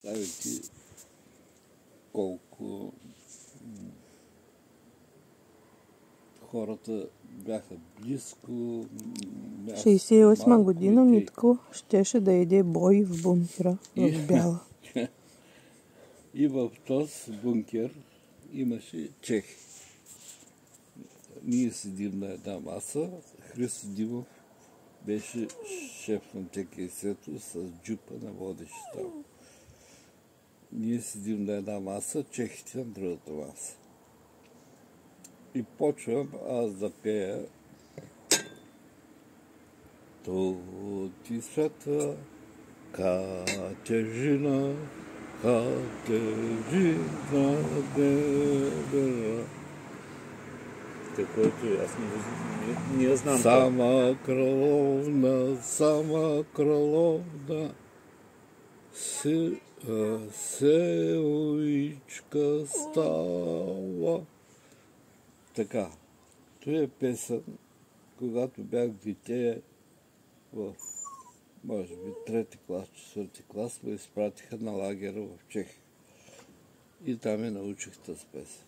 Представи ти колко хората бяха близко. 68 година Митко щеше да еде бой в бункера в Бяла. И в този бункер имаше чехи. Ние седим на една маса. Христо Димов беше шеф на ТКС-то с джупа на водещи там. Ние седим на една маса, чехите на другата маса. И почвам аз да пея Тоти свята Катежина, Катежина, бебера. Който аз не знам. Сама краловна, севичка става. Така, това е песен, когато бях дете в, може би, 3-ти клас, 4-ти клас, ме изпратиха на лагера в Чехия. И там ме научих тази песен.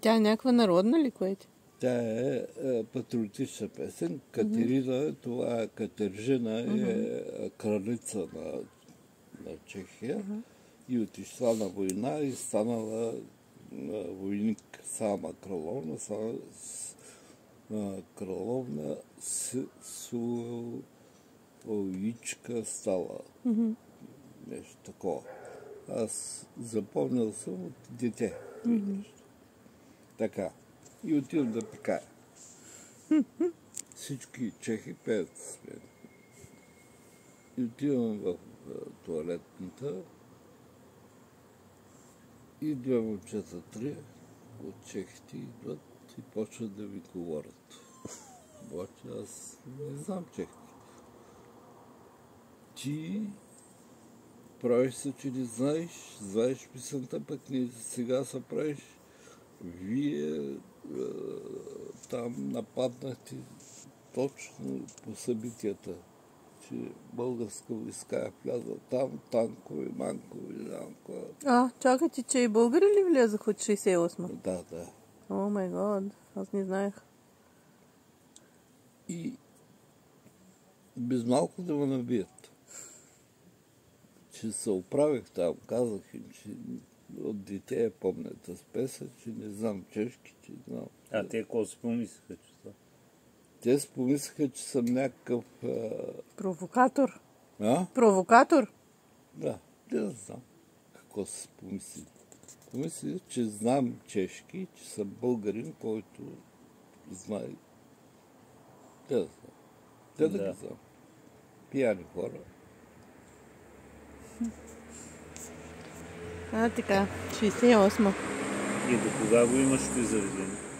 Тя е някаква народна ли, което? Тя е патриотична песен. Катерина, това е Катержина, е кралица на Чехия и отишла на война и станала войник. Сама краловна, краловна Суовичка стала. Нещо такова. Аз запомнил съм от дете. Така. И отивам да пекая. Всички чехи пеят с мен. И отивам в тоалетната и две момчета, три от чехите идват и почват да ми говорят. Обаче аз не знам чехки. Ти правиш се, че не знаеш писанта, пък не сега се правиш. Вие там нападнахте точно по събитията, че българска войска е влязла там, танкове, манкове. Чакайте, че и българи ли влязаха от 68? Да. О май гад, аз не знаех. И без малко да ме набият. Че се оправих там, казах им, че от дете я помня тази песен, че не знам чешки, че знам. А те какво си помислиха, че това? Те си помислиха, че съм някакъв... Провокатор. Провокатор? Да, не знам какво си помисли. Помисли, че знам чешки, че съм българин, който знае. Те да знам. Те да ги знам. Пияни хора. Така, 68. И до кога го имаш ти заведение?